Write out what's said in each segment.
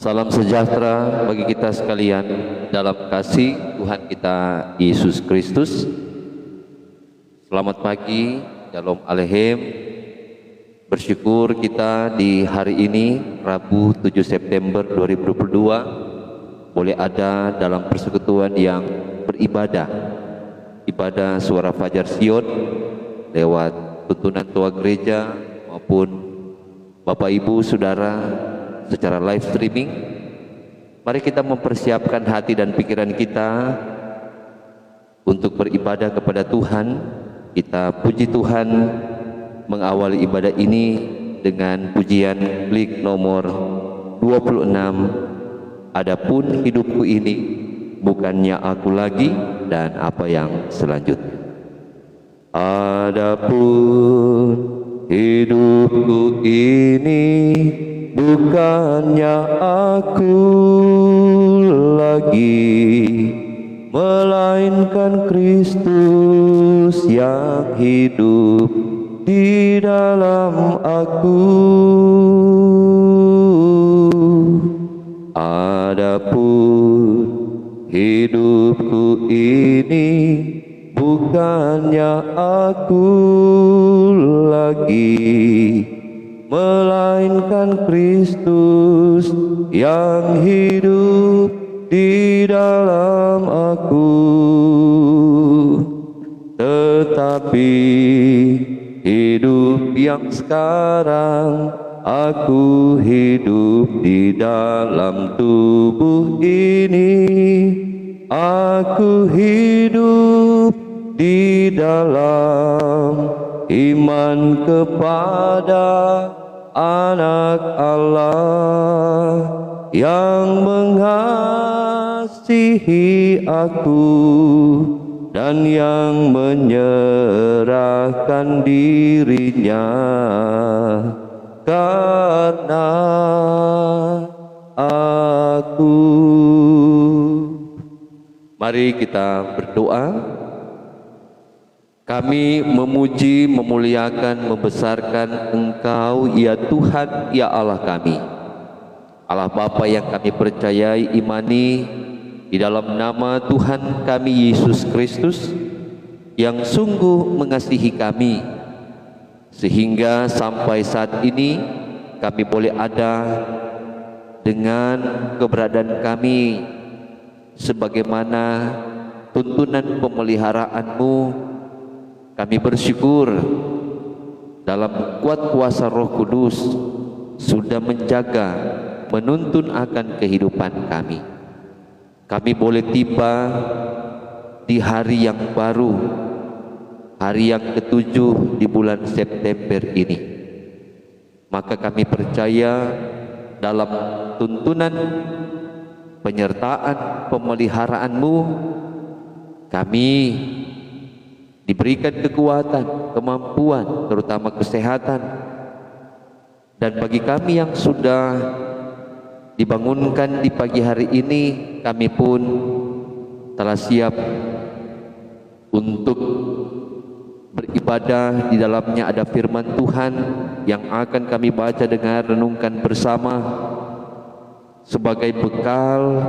Salam sejahtera bagi kita sekalian dalam kasih Tuhan kita Yesus Kristus. Selamat pagi, Shalom Aleichem. Bersyukur kita di hari ini Rabu 7 September 2022 boleh ada dalam persekutuan yang beribadah, ibadah suara Fajar Sion lewat tuntunan tua gereja maupun Bapak Ibu Saudara secara live streaming. Mari kita mempersiapkan hati dan pikiran kita untuk beribadah kepada Tuhan. Kita puji Tuhan mengawali ibadah ini dengan pujian klik nomor 26. Adapun hidupku ini bukannya aku lagi, dan apa yang selanjutnya. Adapun hidupku ini bukannya aku lagi, melainkan Kristus yang hidup di dalam aku. Adapun hidupku ini bukannya aku lagi, melainkan Kristus yang hidup di dalam aku. Tetapi hidup yang sekarang aku hidup di dalam tubuh ini. Aku hidup di dalam iman kepada Anak Allah yang mengasihi aku dan yang menyerahkan dirinya karena aku. Mari kita berdoa. Kami memuji, memuliakan, membesarkan Engkau, ya Tuhan, ya Allah kami, Allah Bapa yang kami percayai, imani di dalam nama Tuhan kami Yesus Kristus yang sungguh mengasihi kami, sehingga sampai saat ini kami boleh ada dengan keberadaan kami sebagaimana tuntunan pemeliharaanmu. Kami bersyukur dalam kuat kuasa Roh Kudus sudah menjaga, menuntun akan kehidupan kami. Kami boleh tiba di hari yang baru, hari yang ke-7 di bulan September ini. Maka kami percaya dalam tuntunan penyertaan pemeliharaanmu, kami diberikan kekuatan, kemampuan, terutama kesehatan. Dan bagi kami yang sudah dibangunkan di pagi hari ini, kami pun telah siap untuk beribadah. Di dalamnya ada firman Tuhan yang akan kami baca, dengar, renungkan bersama sebagai bekal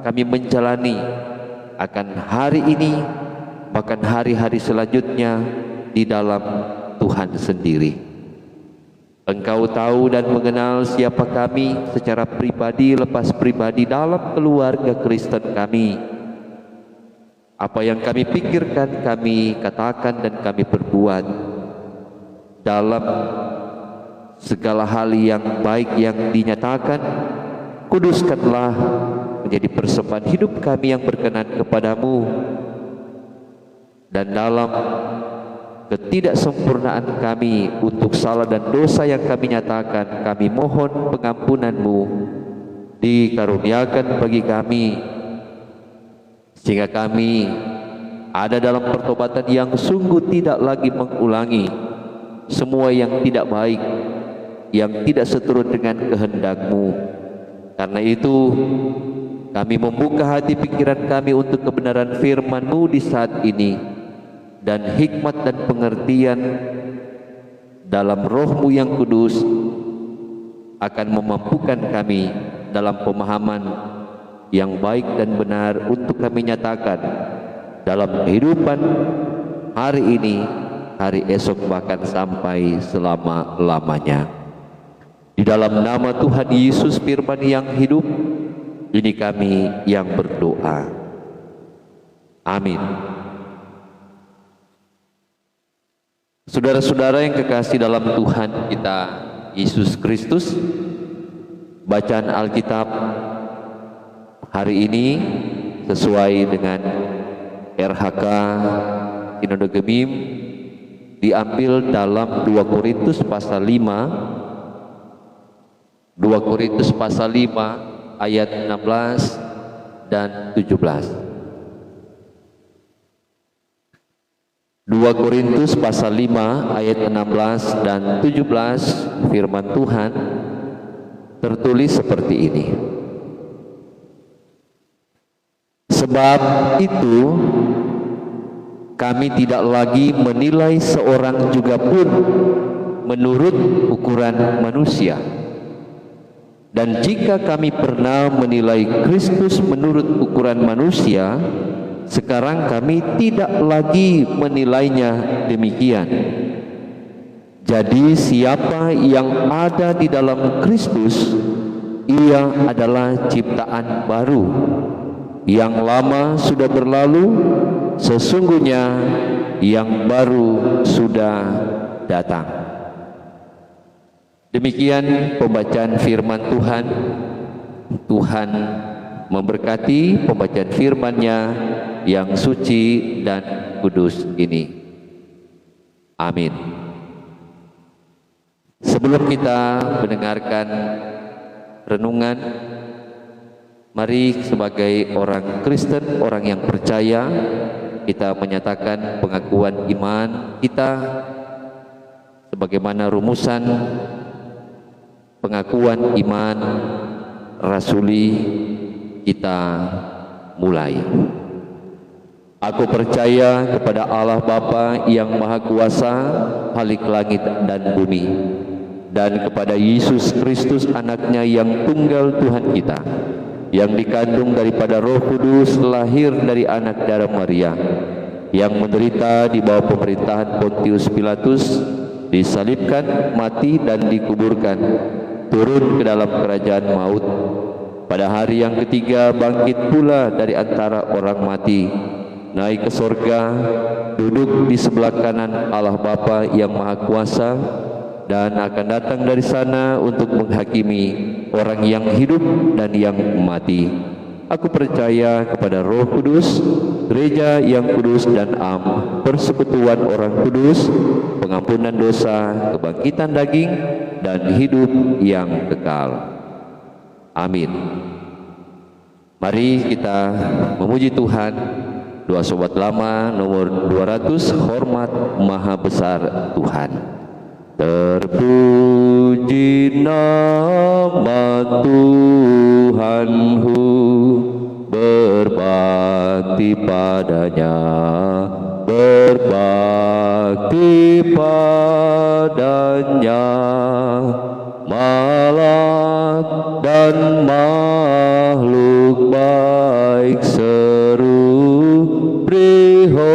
kami menjalani akan hari ini, bahkan hari-hari selanjutnya di dalam Tuhan sendiri. Engkau tahu dan mengenal siapa kami secara pribadi, lepas pribadi dalam keluarga Kristen kami. Apa yang kami pikirkan, kami katakan dan kami perbuat dalam segala hal yang baik yang dinyatakan. Kuduskanlah menjadi persembahan hidup kami yang berkenan kepadamu. Dan dalam ketidaksempurnaan kami untuk salah dan dosa yang kami nyatakan, kami mohon pengampunan-Mu dikaruniakan bagi kami, sehingga kami ada dalam pertobatan yang sungguh tidak lagi mengulangi semua yang tidak baik, yang tidak seturut dengan kehendak-Mu. Karena itu kami membuka hati pikiran kami untuk kebenaran firman-Mu di saat ini, dan hikmat dan pengertian dalam Roh-Mu yang kudus akan memampukan kami dalam pemahaman yang baik dan benar untuk kami nyatakan dalam kehidupan hari ini, hari esok, bahkan sampai selama-lamanya. Di dalam nama Tuhan Yesus Firman yang hidup, ini kami yang berdoa. Amin. Saudara-saudara yang kekasih dalam Tuhan kita Yesus Kristus, bacaan Alkitab hari ini sesuai dengan RHK Sinode Gemim diambil dalam 2 Korintus pasal 5 ayat 16 dan 17. 2 Korintus pasal 5 ayat 16 dan 17, firman Tuhan tertulis seperti ini. Sebab itu kami tidak lagi menilai seorang juga pun menurut ukuran manusia. Dan jika kami pernah menilai Kristus menurut ukuran manusia, sekarang kami tidak lagi menilainya demikian. Jadi siapa yang ada di dalam Kristus, ia adalah ciptaan baru. Yang lama sudah berlalu, sesungguhnya yang baru sudah datang. Demikian pembacaan firman Tuhan. Tuhan memberkati pembacaan firman-Nya yang suci dan kudus ini. Amin. Sebelum kita mendengarkan renungan, mari sebagai orang Kristen, orang yang percaya, kita menyatakan pengakuan iman kita sebagaimana rumusan pengakuan iman rasuli. Kita mulai. Aku percaya kepada Allah Bapa yang Maha Kuasa, Khalik langit dan bumi, dan kepada Yesus Kristus anaknya yang tunggal Tuhan kita, yang dikandung daripada Roh Kudus, lahir dari anak darah Maria, yang menderita di bawah pemerintahan Pontius Pilatus, disalibkan, mati dan dikuburkan, turun ke dalam kerajaan maut, pada hari yang ketiga bangkit pula dari antara orang mati, naik ke sorga, duduk di sebelah kanan Allah Bapa yang Maha Kuasa, dan akan datang dari sana untuk menghakimi orang yang hidup dan yang mati. Aku percaya kepada Roh Kudus, gereja yang kudus dan am, persekutuan orang kudus, pengampunan dosa, kebangkitan daging, dan hidup yang kekal. Amin. Mari kita memuji Tuhan. Doa sobat lama nomor 200, hormat maha besar Tuhan. Terpuji nama Tuhanku, berbakti padanya, berbakti padanya, malak dan makhluk baik seru beri hormat,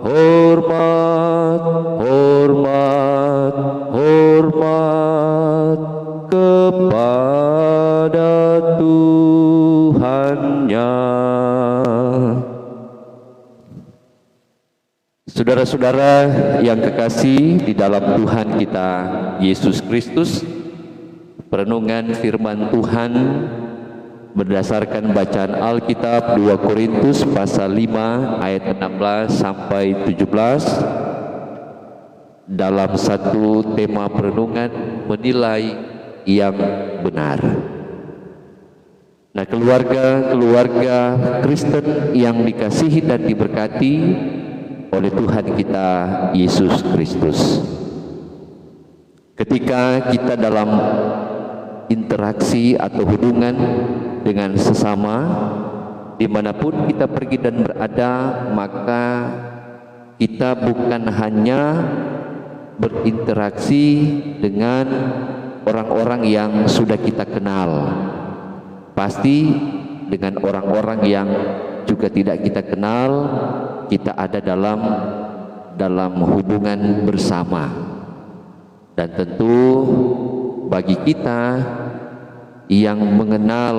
hormat, hormat, hormat kepada Tuhannya. Saudara-saudara yang kekasih di dalam Tuhan kita Yesus Kristus, perenungan firman Tuhan berdasarkan bacaan Alkitab 2 Korintus pasal 5 ayat 16 sampai 17 dalam satu tema perenungan menilai yang benar. Nah, keluarga Kristen yang dikasihi dan diberkati oleh Tuhan kita Yesus Kristus, ketika kita dalam interaksi atau hubungan dengan sesama, dimanapun kita pergi dan berada, maka kita bukan hanya berinteraksi dengan orang-orang yang sudah kita kenal, pasti dengan orang-orang yang juga tidak kita kenal, kita ada dalam hubungan bersama. Dan tentu bagi kita yang mengenal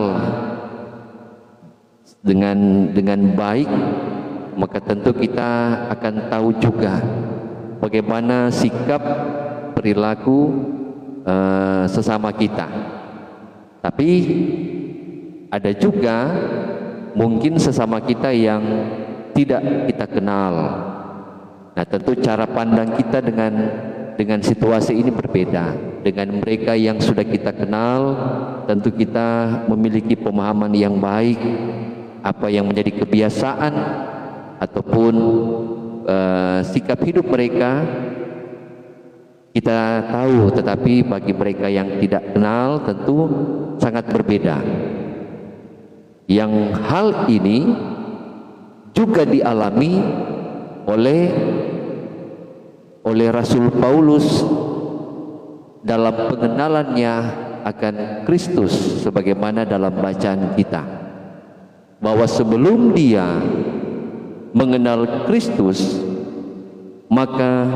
dengan baik, maka tentu kita akan tahu juga bagaimana sikap perilaku sesama kita. Tapi ada juga mungkin sesama kita yang tidak kita kenal. Nah, tentu cara pandang kita dengan situasi ini berbeda. Dengan mereka yang sudah kita kenal, tentu kita memiliki pemahaman yang baik, apa yang menjadi kebiasaan ataupun sikap hidup mereka kita tahu, tetapi bagi mereka yang tidak kenal tentu sangat berbeda. Yang hal ini juga dialami oleh Rasul Paulus dalam pengenalannya akan Kristus, sebagaimana dalam bacaan kita, bahwa sebelum dia mengenal Kristus, maka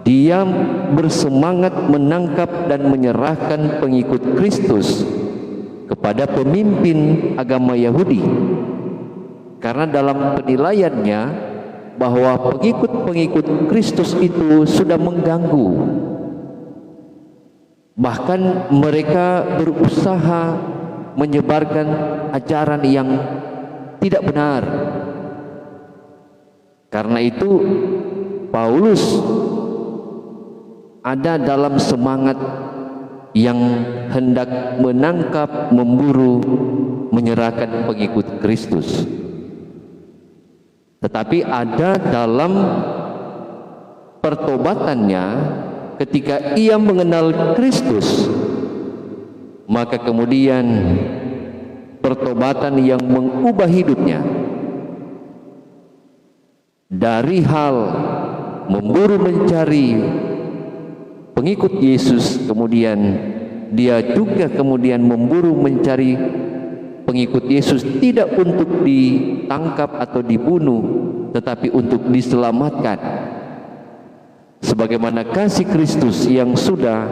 dia bersemangat menangkap dan menyerahkan pengikut Kristus kepada pemimpin agama Yahudi, karena dalam penilaiannya bahwa pengikut-pengikut Kristus itu sudah mengganggu, bahkan mereka berusaha menyebarkan ajaran yang tidak benar. Karena itu Paulus ada dalam semangat yang hendak menangkap, memburu, menyerahkan pengikut Kristus. Tetapi ada dalam pertobatannya, ketika ia mengenal Kristus, maka kemudian pertobatan yang mengubah hidupnya dari hal memburu mencari pengikut Yesus, kemudian dia juga kemudian memburu mencari pengikut Yesus tidak untuk ditangkap atau dibunuh, tetapi untuk diselamatkan, sebagaimana kasih Kristus yang sudah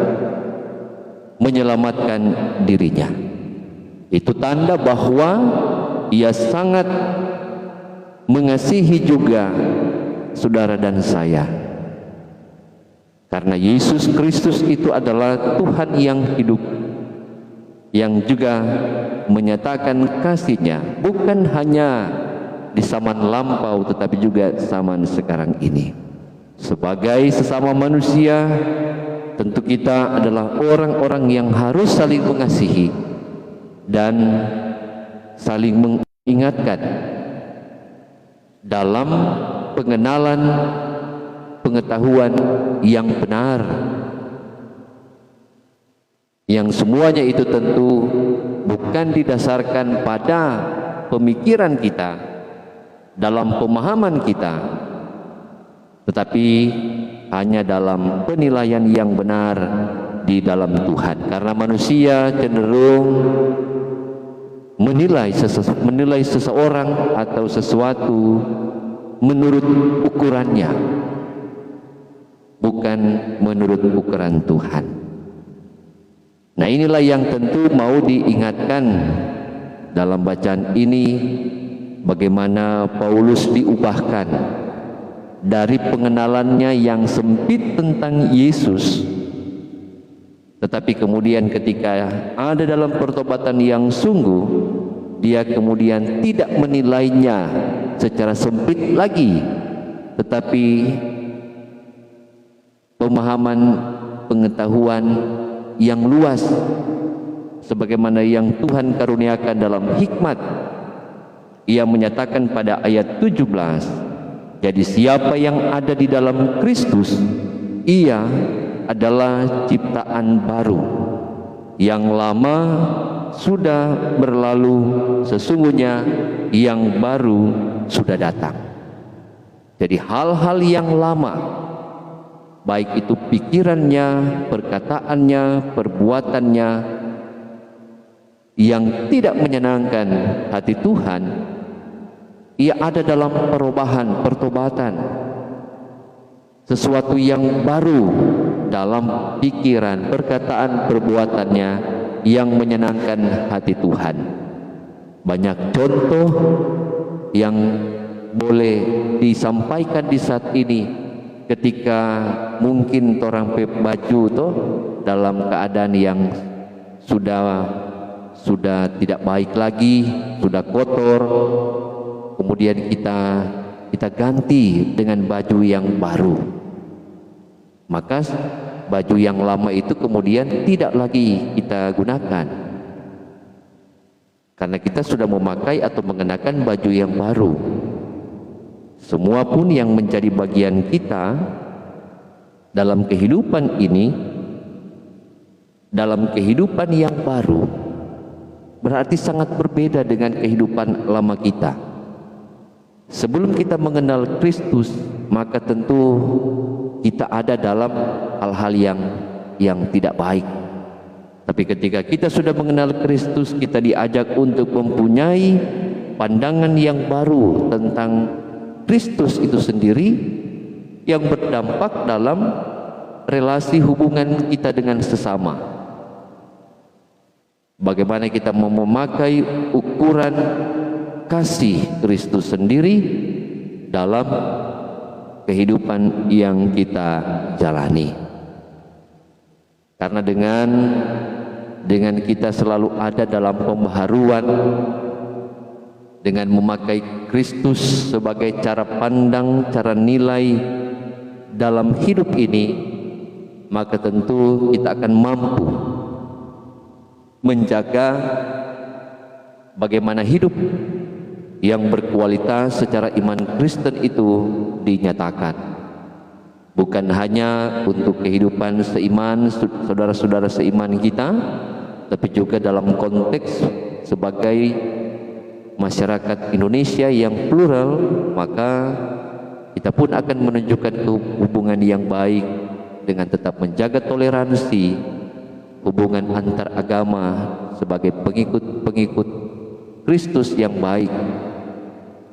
menyelamatkan dirinya. Itu tanda bahwa ia sangat mengasihi juga saudara dan saya, karena Yesus Kristus itu adalah Tuhan yang hidup, yang juga menyatakan kasih-Nya bukan hanya di zaman lampau, tetapi juga zaman sekarang ini. Sebagai sesama manusia, tentu kita adalah orang-orang yang harus saling mengasihi dan saling mengingatkan dalam pengenalan, pengetahuan yang benar, yang semuanya itu tentu bukan didasarkan pada pemikiran kita, dalam pemahaman kita, tetapi hanya dalam penilaian yang benar di dalam Tuhan. Karena manusia cenderung menilai seseorang atau sesuatu menurut ukurannya, bukan menurut ukuran Tuhan. Nah, inilah yang tentu mau diingatkan dalam bacaan ini, bagaimana Paulus diubahkan dari pengenalannya yang sempit tentang Yesus, tetapi kemudian ketika ada dalam pertobatan yang sungguh, dia kemudian tidak menilainya secara sempit lagi, tetapi pemahaman, pengetahuan yang luas, sebagaimana yang Tuhan karuniakan dalam hikmat. Ia menyatakan pada ayat 17, jadi siapa yang ada di dalam Kristus, ia adalah ciptaan baru, yang lama sudah berlalu, sesungguhnya yang baru sudah datang. Jadi hal-hal yang lama, baik itu pikirannya, perkataannya, perbuatannya yang tidak menyenangkan hati Tuhan, ia ada dalam perubahan, pertobatan, sesuatu yang baru dalam pikiran, perkataan, perbuatannya yang menyenangkan hati Tuhan. Banyak contoh yang boleh disampaikan di saat ini, ketika mungkin orang baju toh dalam keadaan yang sudah tidak baik lagi, sudah kotor, kemudian kita ganti dengan baju yang baru, maka baju yang lama itu kemudian tidak lagi kita gunakan, karena kita sudah memakai atau mengenakan baju yang baru. Semua pun yang menjadi bagian kita dalam kehidupan ini, dalam kehidupan yang baru, berarti sangat berbeda dengan kehidupan lama kita. Sebelum kita mengenal Kristus, maka tentu kita ada dalam hal-hal yang tidak baik. Tapi ketika kita sudah mengenal Kristus, kita diajak untuk mempunyai pandangan yang baru tentang Kristus itu sendiri, yang berdampak dalam relasi hubungan kita dengan sesama. Bagaimana kita memakai ukuran kasih Kristus sendiri dalam kehidupan yang kita jalani. Karena dengan kita selalu ada dalam pembaharuan, dengan memakai Kristus sebagai cara pandang, cara nilai dalam hidup ini, maka tentu kita akan mampu menjaga bagaimana hidup yang berkualitas secara iman Kristen itu dinyatakan, bukan hanya untuk kehidupan seiman saudara-saudara seiman kita, tapi juga dalam konteks sebagai masyarakat Indonesia yang plural. Maka kita pun akan menunjukkan hubungan yang baik dengan tetap menjaga toleransi, hubungan antar agama sebagai pengikut Kristus yang baik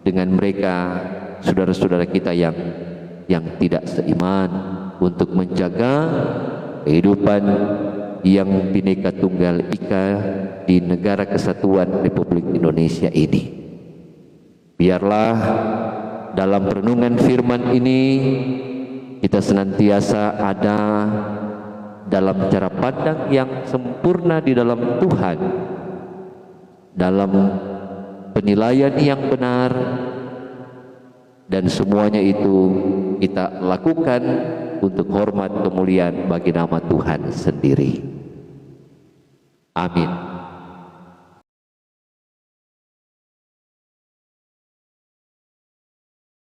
dengan mereka saudara-saudara kita yang tidak seiman, untuk menjaga kehidupan yang Bhinneka Tunggal Ika di Negara Kesatuan Republik Indonesia ini. Biarlah dalam renungan firman ini kita senantiasa ada dalam cara pandang yang sempurna di dalam Tuhan, dalam penilaian yang benar, dan semuanya itu kita lakukan untuk hormat kemuliaan bagi nama Tuhan sendiri. Amin.